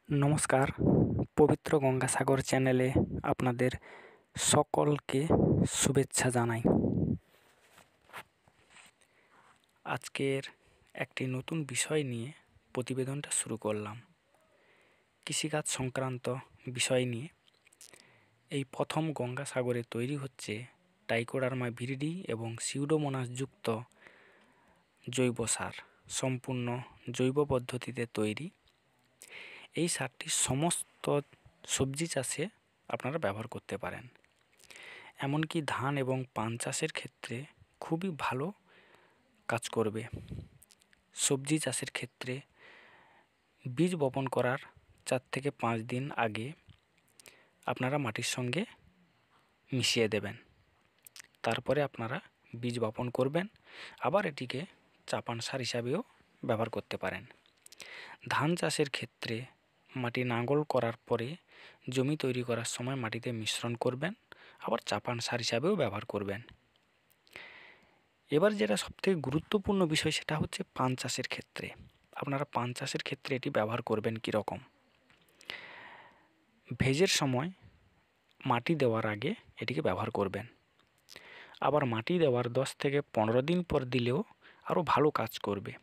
নমস্কার, পবিত্র গঙ্গাসাগর চ্যানেলে আপনাদের সকলকে শুভেচ্ছা জানাই। আজকের একটি নতুন বিষয় নিয়ে প্রতিবেদনটা শুরু করলাম। কৃষিকাজ সংক্রান্ত বিষয় নিয়ে এই প্রথম গঙ্গাসাগরে তৈরি হচ্ছে ট্রাইকোডার্মা ভিরিডি এবং সিউডোমোনাস যুক্ত জৈব সার, সম্পূর্ণ জৈব পদ্ধতিতে তৈরি। এই সারটি সমস্ত সবজি চাষে আপনারা ব্যবহার করতে পারেন, এমনকি ধান এবং পান চাষের ক্ষেত্রে খুবই ভালো কাজ করবে। সবজি চাষের ক্ষেত্রে বীজ বপন করার 4 থেকে 5 দিন আগে আপনারা মাটির সঙ্গে মিশিয়ে দেবেন, তারপরে আপনারা বীজ বপন করবেন। আবার এটিকে চাপান সার হিসাবেও ব্যবহার করতে পারেন। ধান চাষের ক্ষেত্রে মাটি নাঙ্গল করার পরে জমি তৈরি করার সময় মাটিতে মিশ্রণ করবেন, আবার চাপান সার হিসাবেও ব্যবহার করবেন। এবার যেটা সবথেকে গুরুত্বপূর্ণ বিষয় সেটা হচ্ছে পান চাষের ক্ষেত্রে। আপনারা পান চাষের ক্ষেত্রে এটি ব্যবহার করবেন কীরকম? ভেজের সময় মাটি দেওয়ার আগে এটিকে ব্যবহার করবেন। আবার মাটি দেওয়ার 10 থেকে 15 দিন পর দিলেও আরও ভালো কাজ করবে।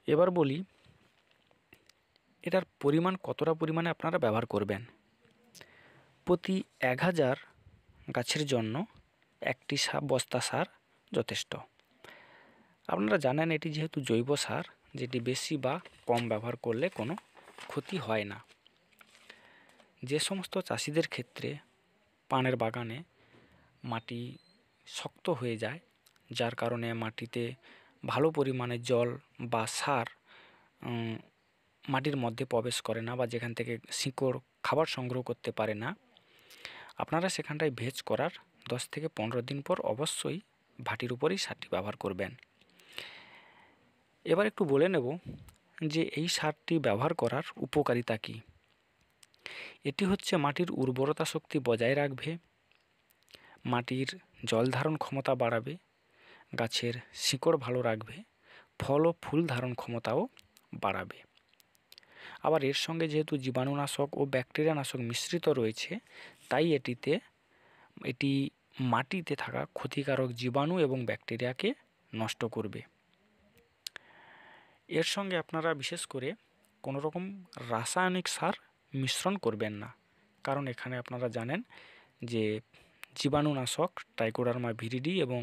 এবার বলি এটার পরিমাণ কতটা পরিমাণে আপনারা ব্যবহার করবেন। প্রতি 1000 গাছের জন্য একটি বস্তা সার যথেষ্ট। আপনারা জানেন এটি যেহেতু জৈব সার, যেটি বেশি বা কম ব্যবহার করলে কোনো ক্ষতি হয় না। যে সমস্ত চাষিদের ক্ষেত্রে পানের বাগানে মাটি শক্ত হয়ে যায়, যার কারণে মাটিতে ভালো পরিমাণে জল বা সার মাটির মধ্যে প্রবেশ করে না, বা যেখান থেকে শিকড় খাবার সংগ্রহ করতে পারে না, আপনারা সেখানটায় ভেজ করার 10 থেকে 15 দিন পর অবশ্যই ভাটির উপরেই সারটি ব্যবহার করবেন। এবার একটু বলে নেব যে এই সারটি ব্যবহার করার উপকারিতা কী। এটি হচ্ছে মাটির উর্বরতা শক্তি বজায় রাখবে, মাটির জল ধারণ ক্ষমতা বাড়াবে, গাছের শিকড় ভালো রাখবে, ফল ও ফুল ধারণ ক্ষমতাও বাড়াবে। আবার এর সঙ্গে যেহেতু জীবাণুনাশক ও ব্যাকটেরিয়ানাশক মিশ্রিত রয়েছে, তাই এটি মাটিতে থাকা ক্ষতিকারক জীবাণু এবং ব্যাকটেরিয়াকে নষ্ট করবে। এর সঙ্গে আপনারা বিশেষ করে কোনো রকম রাসায়নিক সার মিশ্রণ করবেন না, কারণ এখানে আপনারা জানেন যে জীবাণুনাশক ট্রাইকোডার্মা ভিরিডি এবং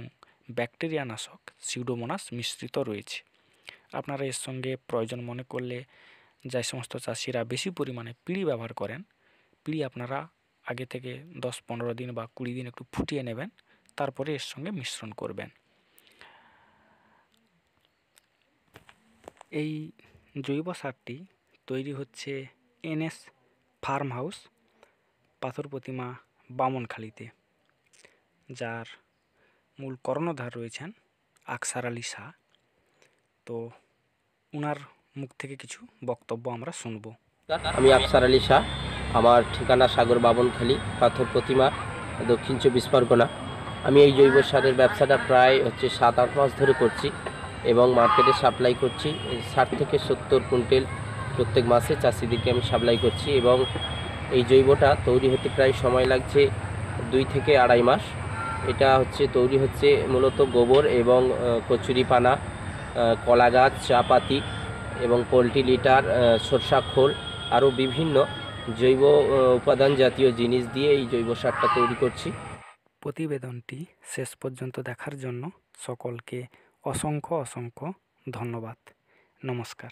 ব্যাকটেরিয়ানাশক সিউডোমোনাস মিশ্রিত রয়েছে। আপনারা এর সঙ্গে প্রয়োজন মনে করলে যে সমস্ত চাষিরা বেশি পরিমাণে পিঁড়ি ব্যবহার করেন, পিঁড়ি আপনারা আগে থেকে 10-15 দিন বা 20 দিন একটু ফুটিয়ে নেবেন, তারপরে এর সঙ্গে মিশ্রণ করবেন। এই জৈব সারটি তৈরি হচ্ছে NS ফার্ম হাউস, পাথর প্রতিমা, বামনখালীতে, যার মূল কর্ণধার রয়েছেন আকসার আলী শাহ। তো ওনার মুখ থেকে কিছু বক্তব্য আমরা শুনব। আমি আকসার আলী শাহ, আমার ঠিকানা সাগর বামনখালী, পাথর প্রতিমা, দক্ষিণ 24 পরগনা। আমি এই জৈব সারের ব্যবসাটা প্রায় 7-8 মাস ধরে করছি এবং মার্কেটে সাপ্লাই করছি। 60 থেকে 70 কুইন্টাল প্রত্যেক মাসে চাষিদেরকে আমি সাপ্লাই করছি এবং এই জৈবটা তৈরি হতে প্রায় সময় লাগছে 2 থেকে 2.5 মাস। এটা তৈরি হচ্ছে মূলত গোবর এবং কচুরিপানা, কলা গাছ, চা পাতি এবং পোলট্রি লিটার, সরষা খোল, আরও বিভিন্ন জৈব উপাদান জাতীয় জিনিস দিয়ে এই জৈব সারটা তৈরি করছি। প্রতিবেদনটি শেষ পর্যন্ত দেখার জন্য সকলকে অসংখ্য ধন্যবাদ। নমস্কার।